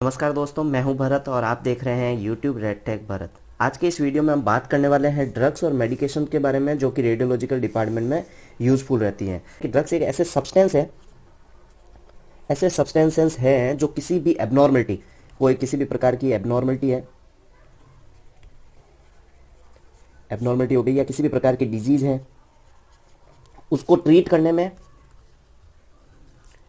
नमस्कार दोस्तों, मैं हूं भरत और आप देख रहे हैं यूट्यूब रेड टेक भरत। आज के इस वीडियो में हम बात करने वाले हैं ड्रग्स और मेडिकेशन के बारे में जो कि रेडियोलॉजिकल डिपार्टमेंट में यूजफुल रहती हैं। कि ड्रग्स एक ऐसे सब्सटेंसेस हैं जो किसी भी एबनॉर्मलिटी, कोई किसी भी प्रकार की एबनॉर्मलिटी हो गई या किसी भी प्रकार की डिजीज है, उसको ट्रीट करने में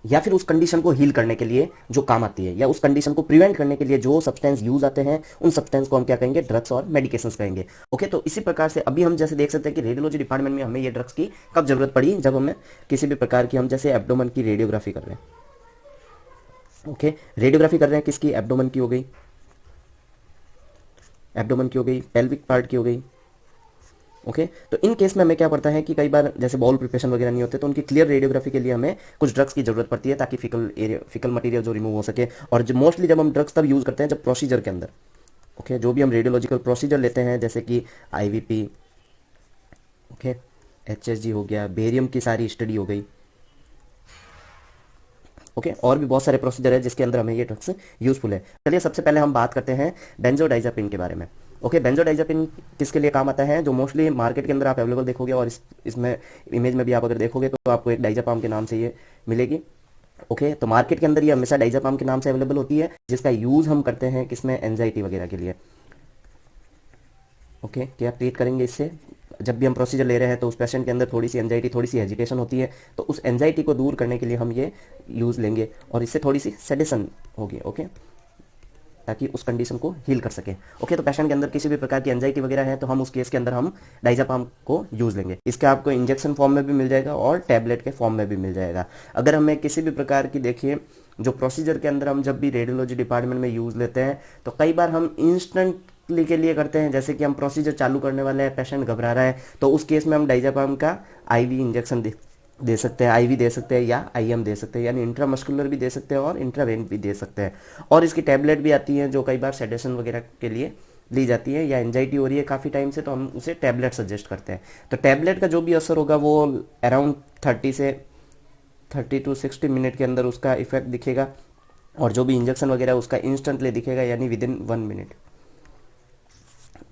या फिर उस कंडीशन को हील करने के लिए जो काम आती है, या उस कंडीशन को प्रिवेंट करने के लिए जो सब्सटेंस यूज आते हैं, उन सब्सटेंस को हम क्या कहेंगे? ड्रग्स और मेडिकेशंस कहेंगे। ओके, तो इसी प्रकार से अभी हम जैसे देख सकते हैं कि रेडियोलॉजी डिपार्टमेंट में हमें ये ड्रग्स की कब जरूरत पड़ी? जब हमें किसी भी प्रकार की, हम जैसे एब्डोमेन की रेडियोग्राफी कर रहे हैं। ओके, रेडियोग्राफी कर रहे हैं किसकी? एब्डोमेन की हो गई, पेल्विक पार्ट की हो गई। ओके, तो इन केस में हमें क्या पड़ता है कि कई बार जैसे बॉल प्रिपरेशन वगैरह नहीं होते, तो उनकी क्लियर रेडियोग्राफी के लिए हमें कुछ ड्रग्स की जरूरत पड़ती है ताकि फिकल मटेरियल जो रिमूव हो सके। और जो मोस्टली जब हम ड्रग्स तब यूज करते हैं जब प्रोसीजर के अंदर, ओके, जो भी हम रेडियोलॉजिकल प्रोसीजर लेते हैं जैसे कि आईवीपी, ओके, एचएसजी हो गया, बेरियम की सारी स्टडी हो गई, ओके, और भी बहुत सारे प्रोसीजर है जिसके अंदर हमें ये ड्रग्स यूजफुल है। चलिए सबसे पहले हम बात करते हैं बेंजोडाइजापिन के बारे में। ओके, बेंजोडाइजापिन किसके लिए काम आता है? जो मोस्टली मार्केट के अंदर आप अवेलेबल देखोगे, और इसमें इमेज में भी आप अगर देखोगे तो आपको एक डाइजापाम के नाम से ये मिलेगी। ओके, तो मार्केट के अंदर ये हमेशा डाइजापाम के नाम से अवेलेबल होती है, जिसका यूज हम करते हैं किसमें? एंजाइटी वगैरह के लिए। ओके, क्या ट्रीट करेंगे इससे? जब भी हम प्रोसीजर ले रहे हैं तो उस पेशेंट के अंदर थोड़ी सी एंजाइटी, थोड़ी सी हेजिटेशन होती है, तो उस एंजाइटी को दूर करने के लिए हम ये यूज़ लेंगे और इससे थोड़ी सी सेडेशन होगी। ओके, ताकि उस कंडीशन को हील कर सके। ओके, तो पेशेंट के अंदर किसी भी प्रकार की एंजाइटी वगैरह है तो हम उस केस के अंदर हम डाइजापाम को यूज़ लेंगे। इसका आपको इंजेक्शन फॉर्म में भी मिल जाएगा और टैबलेट के फॉर्म में भी मिल जाएगा। अगर हमें किसी भी प्रकार की, देखिए, जो प्रोसीजर के अंदर हम जब भी रेडियोलॉजी डिपार्टमेंट में यूज़ लेते हैं तो कई बार हम इंस्टेंटली के लिए करते हैं। जैसे कि हम प्रोसीजर चालू करने वाले हैं, पेशेंट घबरा रहा है, तो उस केस में हम डाइजापाम का आईवी इंजेक्शन दे सकते हैं, आईवी दे सकते हैं या आईएम दे सकते हैं, यानी इंट्रामस्कुलर भी दे सकते हैं और इंट्रावेन भी दे सकते हैं। और इसकी टैबलेट भी आती है जो कई बार सेडेशन वगैरह के लिए ली जाती है, या एंजाइटी हो रही है काफ़ी टाइम से तो हम उसे टैबलेट सजेस्ट करते हैं। तो टैबलेट का जो भी असर होगा वो अराउंड 30 to 60 मिनट के अंदर उसका इफेक्ट दिखेगा, और जो भी इंजेक्शन वगैरह उसका इंस्टेंटली दिखेगा, यानी विद इन 1 मिनट।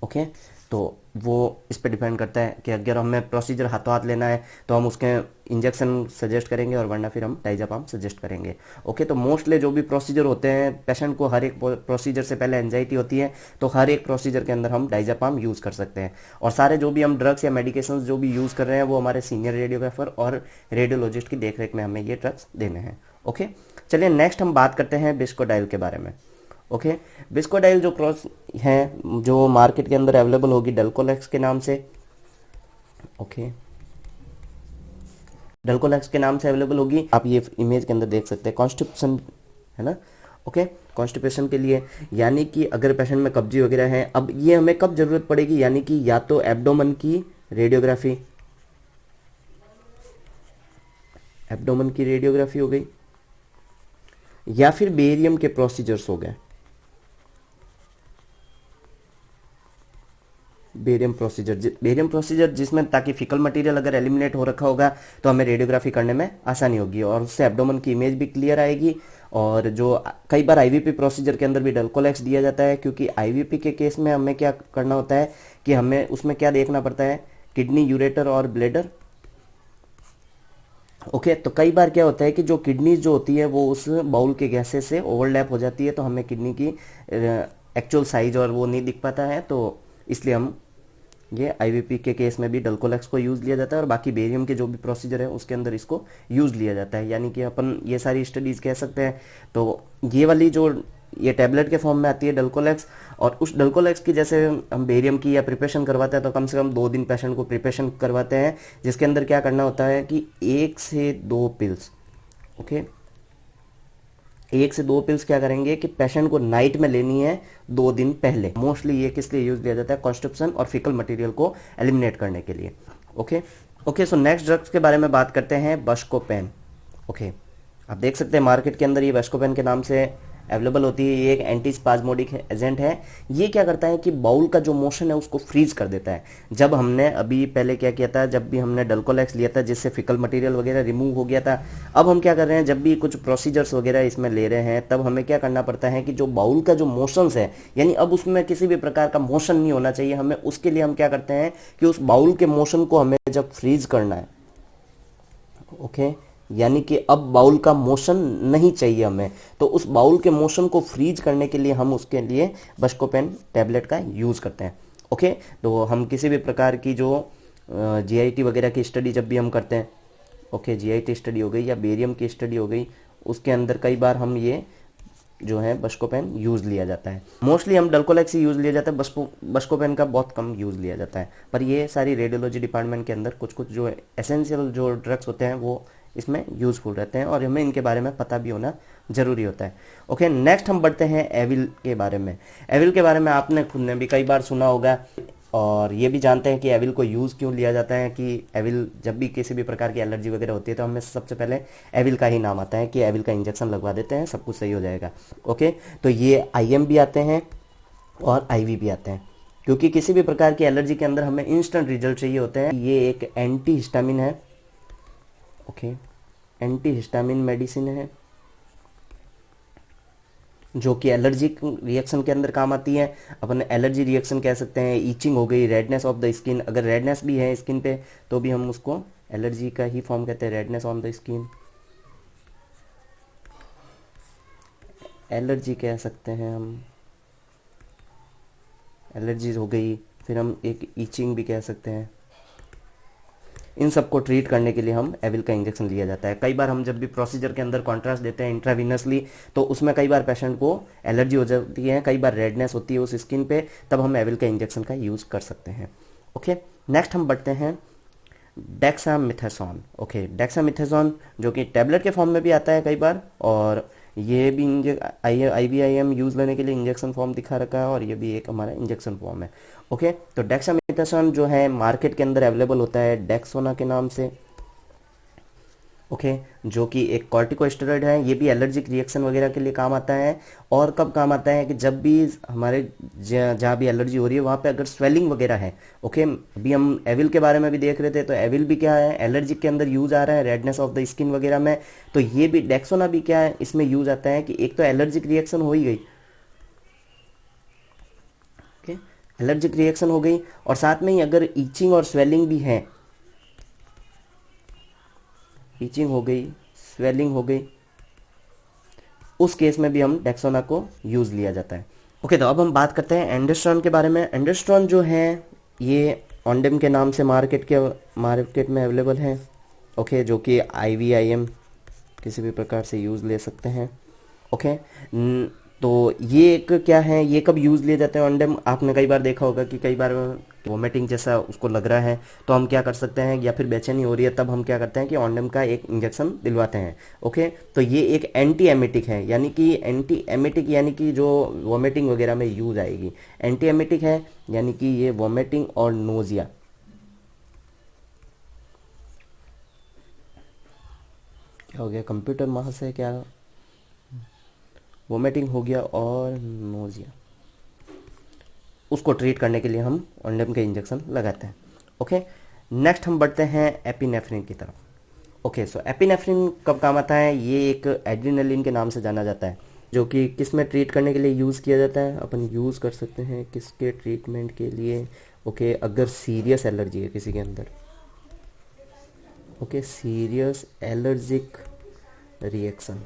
ओके, तो वो इस पे डिपेंड करता है कि अगर हमें प्रोसीजर हाथों हाथ लेना है तो हम उसके इंजेक्शन सजेस्ट करेंगे, और वरना फिर हम डाइजापाम सजेस्ट करेंगे। ओके, तो मोस्टली जो भी प्रोसीजर होते हैं, पेशेंट को हर एक प्रोसीजर से पहले एंजाइटी होती है, तो हर एक प्रोसीजर के अंदर हम डाइजापाम यूज़ कर सकते हैं। और सारे जो भी हम ड्रग्स या मेडिकेशंस जो भी यूज़ कर रहे हैं वो हमारे सीनियर रेडियोग्राफर और रेडियोलॉजिस्ट की देखरेख में हमें ये ड्रग्स देने हैं। ओके, चलिए नेक्स्ट हम बात करते हैं बिस्कोडाइल के बारे में। ओके, बिस्कोडाइल जो है, जो मार्केट के अंदर अवेलेबल होगी डल्कोलेक्स के नाम से। ओके, डल्कोलेक्स के नाम से अवेलेबल होगी। आप ये इमेज के अंदर देख सकते हैं, कॉन्स्टिपेशन है ना। ओके, कॉन्स्टिपेशन के लिए, यानी कि अगर पेशेंट में कब्जी वगैरह है, अब ये हमें कब जरूरत पड़ेगी? यानी कि या तो एब्डोमेन की रेडियोग्राफी, हो गई, या फिर बेरियम के प्रोसीजर्स हो गए, बेरियम प्रोसीजर जिसमें, ताकि फिकल मटेरियल अगर एलिमिनेट हो रखा होगा तो हमें रेडियोग्राफी करने में आसानी होगी और उससे एब्डोमेन की इमेज भी क्लियर आएगी। और जो कई बार आईवीपी प्रोसीजर के अंदर भी डल्कोलेक्स दिया जाता है, क्योंकि आईवीपी के केस में हमें क्या करना होता है कि हमें उसमें क्या देखना पड़ता है? किडनी, यूरेटर और ब्लेडर। ओके, तो कई बार क्या होता है कि जो किडनीज जो होती है वो उस बाउल के गैसे से ओवरलैप हो जाती है, तो हमें किडनी की एक्चुअल साइज और वो नहीं दिख पाता है, तो इसलिए हम ये आईवीपी के केस में भी डल्कोलेक्स को यूज़ लिया जाता है, और बाकी बेरियम के जो भी प्रोसीजर है उसके अंदर इसको यूज़ लिया जाता है। यानी कि अपन ये सारी स्टडीज़ कह सकते हैं। तो ये वाली जो ये टैबलेट के फॉर्म में आती है डल्कोलेक्स, और उस डल्कोलेक्स की जैसे हम बेरियम की या प्रिपरेशन करवाते हैं तो कम से कम 2 दिन पेशेंट को प्रिपरेशन करवाते हैं, जिसके अंदर क्या करना होता है कि 1 से 2 पिल्स, ओके, 1 से 2 पिल्स क्या करेंगे कि पेशेंट को नाइट में लेनी है 2 दिन पहले। मोस्टली ये किस लिए यूज लिया जाता है? कॉन्स्टिपेशन और फिकल मटेरियल को एलिमिनेट करने के लिए। Okay okay, so next drugs के बारे में बात करते हैं, बस्कोपेन। ओके, आप देख सकते हैं मार्केट के अंदर ये बस्कोपेन के नाम से अवेलेबल होती है। ये एक एंटी स्पाज्मोडिक एजेंट है। ये क्या करता है कि बाउल का जो मोशन है उसको फ्रीज कर देता है। जब हमने अभी पहले क्या किया था, जब भी हमने डल्कोलेक्स लिया था जिससे फिकल मटेरियल वगैरह रिमूव हो गया था, अब हम क्या कर रहे हैं, जब भी कुछ प्रोसीजर्स वगैरह इसमें ले रहे हैं तब हमें क्या करना पड़ता है कि जो बाउल का जो मोशंस है, यानी अब उसमें किसी भी प्रकार का मोशन नहीं होना चाहिए हमें, उसके लिए हम क्या करते हैं कि उस बाउल के मोशन को हमें जब फ्रीज करना है, ओके, यानी कि अब बाउल का मोशन नहीं चाहिए हमें, तो उस बाउल के मोशन को फ्रीज करने के लिए हम उसके लिए बस्कोपेन टैबलेट का यूज़ करते हैं। ओके, तो हम किसी भी प्रकार की जो जीआईटी वगैरह की स्टडी जब भी हम करते हैं, ओके, जीआईटी स्टडी हो गई या बेरियम की स्टडी हो गई, उसके अंदर कई बार हम ये जो है बस्कोपेन यूज़ लिया जाता है। मोस्टली हम डल्कोलेक्स ही यूज़ लिया जाता है, बस्कोपेन का बहुत कम यूज़ लिया जाता है। पर ये सारी रेडियोलॉजी डिपार्टमेंट के अंदर कुछ कुछ जो एसेंशियल जो ड्रग्स होते हैं वो इसमें यूज़फुल रहते हैं और हमें इनके बारे में पता भी होना ज़रूरी होता है। ओके, नेक्स्ट हम बढ़ते हैं एविल के बारे में। एविल के बारे में आपने खुद ने भी कई बार सुना होगा और ये भी जानते हैं कि एविल को यूज़ क्यों लिया जाता है, कि एविल जब भी किसी भी प्रकार की एलर्जी वगैरह होती है तो हमें सबसे पहले एविल का ही नाम आता है कि एविल का इंजेक्शन लगवा देते हैं, सब कुछ सही हो जाएगा। ओके, तो ये आईएम भी आते हैं और आईवी भी आते हैं, क्योंकि किसी भी प्रकार की एलर्जी के अंदर हमें इंस्टेंट रिजल्ट चाहिए होते हैं। ये एक एंटी हिस्टामिन है, ओके, एंटी हिस्टामिन मेडिसिन है जो कि एलर्जी रिएक्शन के अंदर काम आती है। अपन एलर्जी रिएक्शन कह सकते हैं, ईचिंग हो गई, रेडनेस ऑफ द स्किन, अगर रेडनेस भी है स्किन पे तो भी हम उसको एलर्जी का ही फॉर्म कहते हैं, redness on the skin, allergy कह सकते हैं हम, एलर्जीज हो गई। फिर हम एक ईचिंग भी कह सकते हैं। इन सबको ट्रीट करने के लिए हम एविल का इंजेक्शन लिया जाता है। कई बार हम जब भी प्रोसीजर के अंदर कॉन्ट्रास्ट देते हैं इंट्रावीनसली, तो उसमें कई बार पेशेंट को एलर्जी हो जाती है, कई बार रेडनेस होती है उस स्किन पे, तब हम एविल का इंजेक्शन का यूज़ कर सकते हैं। ओके, नेक्स्ट हम बढ़ते हैं डेक्सामेथासोन। ओके, डेक्सामेथासोन जो कि टैबलेट के फॉर्म में भी आता है कई बार, और ये भी IVIM यूज़ लेने के लिए इंजेक्शन फॉर्म दिखा रखा है, और ये भी एक हमारा इंजेक्शन फॉर्म है। ओके, तो डेक्सामेथासोन जो है मार्केट के अंदर अवेलेबल होता है डेक्सोना के नाम से। ओके, जो कि एक कॉर्टिकोस्टेरॉइड है, ये भी एलर्जिक रिएक्शन वगैरह के लिए काम आता है। और कब काम आता है कि जब भी हमारे जहाँ भी एलर्जी हो रही है वहाँ पे अगर स्वेलिंग वगैरह है। ओके, अभी हम एविल के बारे में भी देख रहे थे, तो एविल भी क्या है, एलर्जिक के अंदर यूज आ रहा है, रेडनेस ऑफ द स्किन वगैरह में, तो ये भी डेक्सोना भी क्या है इसमें यूज आता है कि एक तो एलर्जिक रिएक्शन हो ही गई, ओके, एलर्जिक रिएक्शन हो गई, और साथ में ही अगर ईचिंग और स्वेलिंग भी है, ईचिंग हो गई, स्वेलिंग हो गई, उस केस में भी हम डेक्सोना को यूज लिया जाता है। ओके, तो अब हम बात करते हैं एंडोस्ट्रॉन के बारे में। एंडोस्ट्रॉन जो है ये ऑन्डेम के नाम से मार्केट में अवेलेबल है। ओके, जो कि IVIM किसी भी प्रकार से यूज़ ले सकते हैं। ओके, तो ये एक क्या है, ये कब यूज़ लिए जाते हैं ऑन्डेम, आपने कई बार देखा होगा कि कई बार वोमिटिंग जैसा उसको लग रहा है तो हम क्या कर सकते हैं, या फिर बेचैनी हो रही है तब हम क्या करते हैं कि ऑन्डेम का एक इंजेक्शन दिलवाते हैं। ओके, तो ये एक एंटी एमेटिक है, यानी कि एंटी एमेटिक यानी कि जो वोमिटिंग वगैरह में यूज आएगी। एंटी एमेटिक है यानी कि ये वोमिटिंग और नोजिया, क्या हो गया कंप्यूटर महाशय, क्या वोमिटिंग हो गया और नोजिया, उसको ट्रीट करने के लिए हम ऑन्डेम के इंजेक्शन लगाते हैं। ओके, नेक्स्ट हम बढ़ते हैं एपिनेफ्रिन की तरफ। ओके, सो एपिनेफ्रिन कब काम आता है, ये एक एड्रेनालिन के नाम से जाना जाता है, जो कि किस में ट्रीट करने के लिए यूज़ किया जाता है, अपन यूज़ कर सकते हैं किसके ट्रीटमेंट के लिए। ओके, अगर सीरियस एलर्जी है किसी के अंदर, okay, serious allergic reaction,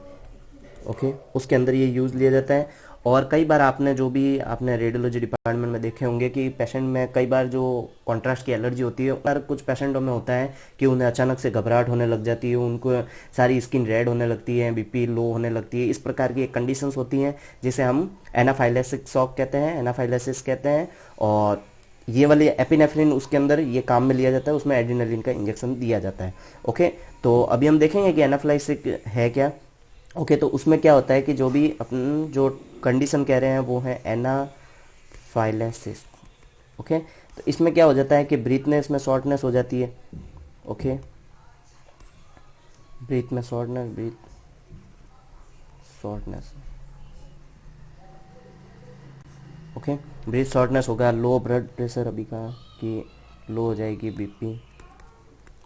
okay, उसके अंदर ये यूज़ लिया जाता है। और कई बार आपने जो भी आपने रेडियोलॉजी डिपार्टमेंट में देखे होंगे कि पेशेंट में कई बार जो कॉन्ट्रास्ट की एलर्जी होती है, पर कुछ पेशेंटों में होता है कि उन्हें अचानक से घबराहट होने लग जाती है, उनको सारी स्किन रेड होने लगती है, बीपी लो होने लगती है, इस प्रकार की कंडीशंस होती हैं जिसे हम एनाफाइलेक्सिक शॉक कहते हैं, एनाफाइलेसिस कहते हैं। और ये वाले एपिनेफ्रिन उसके अंदर ये काम में लिया जाता है, उसमें एड्रेनालिन का इंजेक्शन दिया जाता है। ओके, तो अभी हम देखेंगे कि एनाफाइलेक्सिक है क्या। ओके, तो उसमें क्या होता है कि जो भी अपन जो कंडीशन कह रहे हैं वो है एनाफाइलेसिस। ओके, तो इसमें क्या हो जाता है कि ब्रीथनेस में शॉर्टनेस हो जाती है। ओके, ब्रीथ में shortness, breath shortness, okay, breath shortness होगा, लो ब्लड प्रेशर अभी कहा कि लो हो जाएगी बीपी।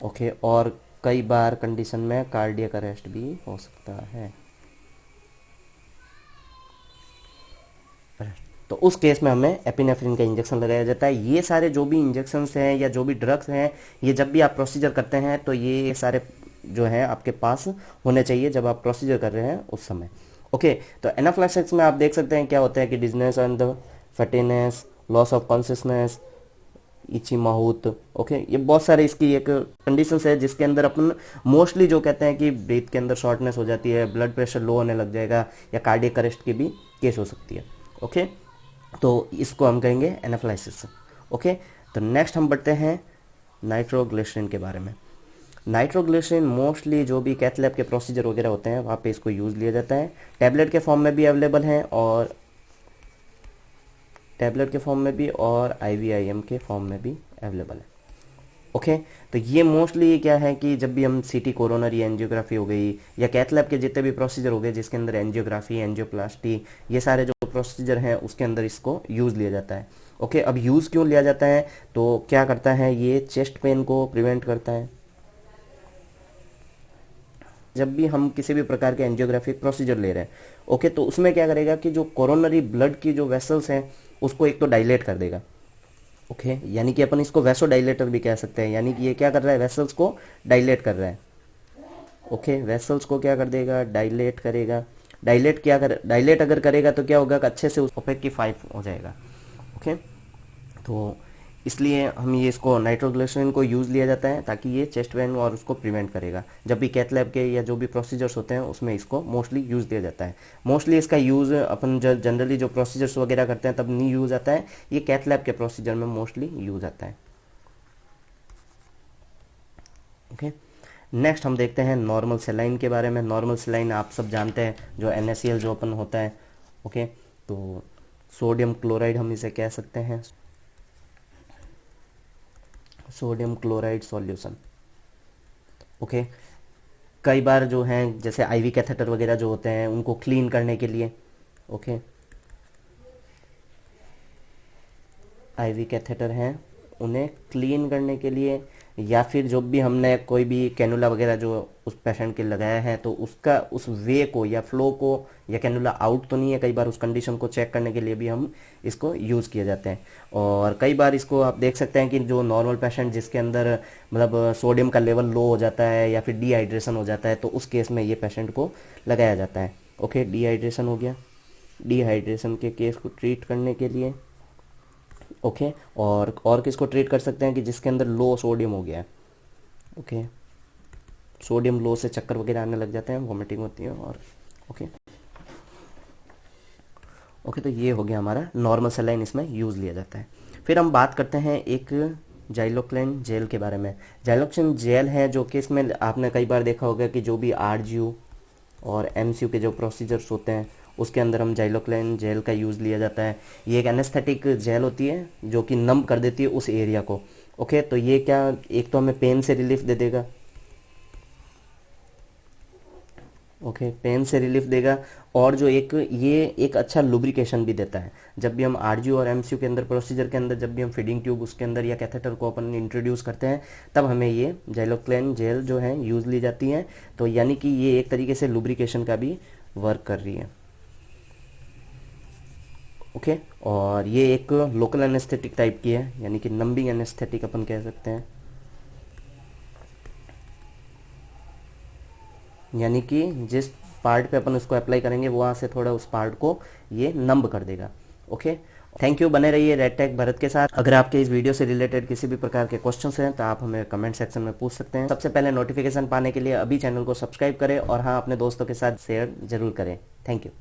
ओके, और कई बार कंडीशन में कार्डियक अरेस्ट भी हो सकता है। तो उस केस में हमें एपिनेफ्रिन का इंजेक्शन लगाया जाता है। ये सारे जो भी इंजेक्शंस हैं या जो भी ड्रग्स हैं, ये जब भी आप प्रोसीजर करते हैं तो ये सारे जो हैं आपके पास होने चाहिए जब आप प्रोसीजर कर रहे हैं उस समय। ओके, तो एनाफिलैक्सिस में आप देख सकते हैं क्या होता है कि dizziness and faintness, loss of consciousness, itchy mouth. Okay, ये बहुत सारे इसकी एक कंडीशंस है जिसके अंदर अपन मोस्टली जो कहते हैं कि ब्रीथ के अंदर शॉर्टनेस हो जाती है, ब्लड प्रेशर लो होने लग जाएगा, या कार्डियक अरेस्ट की भी केस हो सकती है। ओके, तो इसको हम कहेंगे एनाफिलाइसिस। ओके, तो नेक्स्ट हम बढ़ते हैं नाइट्रोग्लिसरीन के बारे में। नाइट्रोग्लिसरीन मोस्टली जो भी कैथ लैब के प्रोसीजर वगैरह होते हैं वहाँ पे इसको यूज़ लिया जाता है। टैबलेट के फॉर्म में भी अवेलेबल है, और टैबलेट के फॉर्म में भी और IVIM के फॉर्म में भी अवेलेबल है। ओके, तो ये मोस्टली क्या है कि जब भी हम सीटी कोरोनरी एंजियोग्राफी हो गई या कैथ लैब के जितने भी प्रोसीजर हो गए जिसके अंदर एंजियोग्राफी, एंजियोप्लास्टी, ये सारे जो प्रोसीजर हैं उसके अंदर इसको यूज़ लिया जाता है। ओके, अब यूज़ क्यों लिया जाता है, तो क्या करता है ये चेस्ट पेन को प्रिवेंट करता है। जब भी हम किसी भी प्रकार के एंजियोग्राफिक प्रोसीजर ले रहे हैं, ओके, तो उसमें क्या करेगा कि जो कोरोनरी ब्लड की जो वेसल्स हैं उसको एक तो डायलेट कर देगा। ओके, यानी कि अपन इसको वेसो डायलेटर भी कह सकते हैं, यानी कि ये क्या कर रहा है, वेसल्स को डायलेट कर रहा है। ओके, वेसल्स को क्या कर देगा, डायलेट करेगा। डायलेट अगर करेगा तो क्या होगा, अच्छे से उस ओपेक की 5 हो जाएगा। ओके, तो इसलिए हम ये इसको नाइट्रोग्लिसरीन को यूज़ लिया जाता है ताकि ये चेस्ट पेन और उसको प्रिवेंट करेगा। जब भी कैथ लैब के या जो भी प्रोसीजर्स होते हैं उसमें इसको मोस्टली यूज़ दिया जाता है। मोस्टली इसका यूज़ अपन जनरली जो प्रोसीजर्स वगैरह करते हैं तब नहीं यूज़ आता है, ये कैथ लैब के प्रोसीजर में मोस्टली यूज़ आता है। ओके, नेक्स्ट हम देखते हैं नॉर्मल सेलाइन के बारे में। नॉर्मल सेलाइन आप सब जानते हैं, जो NaCl जो अपन होता है। ओके, तो सोडियम क्लोराइड हम इसे कह सकते हैं, सोडियम क्लोराइड सॉल्यूशन। ओके, कई बार जो हैं जैसे IV कैथेटर वगैरह जो होते हैं उनको क्लीन करने के लिए, ओके, IV कैथेटर हैं उन्हें क्लीन करने के लिए, या फिर जो भी हमने कोई भी कैनुला वगैरह जो उस पेशेंट के लगाया है तो उसका उस वे को या फ्लो को, या कैनुला आउट तो नहीं है, कई बार उस कंडीशन को चेक करने के लिए भी हम इसको यूज़ किए जाते हैं। और कई बार इसको आप देख सकते हैं कि जो नॉर्मल पेशेंट जिसके अंदर मतलब सोडियम का लेवल लो हो जाता है या फिर डिहाइड्रेशन हो जाता है तो उस केस में ये पेशेंट को लगाया जाता है। ओके, डिहाइड्रेशन हो गया, डिहाइड्रेशन के केस को ट्रीट करने के लिए। ओके, और किसको ट्रीट कर सकते हैं कि जिसके अंदर लो सोडियम हो गया है। ओके, सोडियम लो से चक्कर वगैरह आने लग जाते हैं, वॉमिटिंग होती है। और ओके ओके, तो ये हो गया हमारा नॉर्मल सेलाइन, इसमें यूज़ लिया जाता है। फिर हम बात करते हैं एक जाइलोक्लेन जेल के बारे में। जाइलोक्लेन जेल है जो कि इसमें आपने कई बार देखा होगा कि जो भी RGU और MCU के जो प्रोसीजर्स होते हैं उसके अंदर हम जाइलोक्लेन जेल का यूज़ लिया जाता है। ये एक एनेस्थेटिक जेल होती है जो कि नम कर देती है उस एरिया को। ओके, तो ये क्या, एक तो हमें पेन से रिलीफ दे देगा। ओके, पेन से रिलीफ देगा, और जो ये एक अच्छा लुब्रिकेशन भी देता है। जब भी हम RGU और MCU के अंदर प्रोसीजर के अंदर जब भी हम फीडिंग ट्यूब उसके अंदर या कैथेटर को अपन इंट्रोड्यूस करते हैं तब हमें ये जाइलोक्लेन जेल जो है यूज़ ली जाती है। तो यानी कि ये एक तरीके से लुब्रिकेशन का भी वर्क कर रही है। ओके, और ये एक लोकल एनेस्थेटिक टाइप की है, यानी कि नंबिंग एनेस्थेटिक अपन कह सकते हैं, यानी कि जिस पार्ट पे अपन उसको अप्लाई करेंगे वहाँ से थोड़ा उस पार्ट को ये नंब कर देगा। ओके, थैंक यू, बने रहिए रेड टेक भरत के साथ। अगर आपके इस वीडियो से रिलेटेड किसी भी प्रकार के क्वेश्चंस हैं तो आप हमें कमेंट सेक्शन में पूछ सकते हैं। सबसे पहले नोटिफिकेशन पाने के लिए अभी चैनल को सब्सक्राइब करें, और हाँ, अपने दोस्तों के साथ शेयर जरूर करें। Thank you.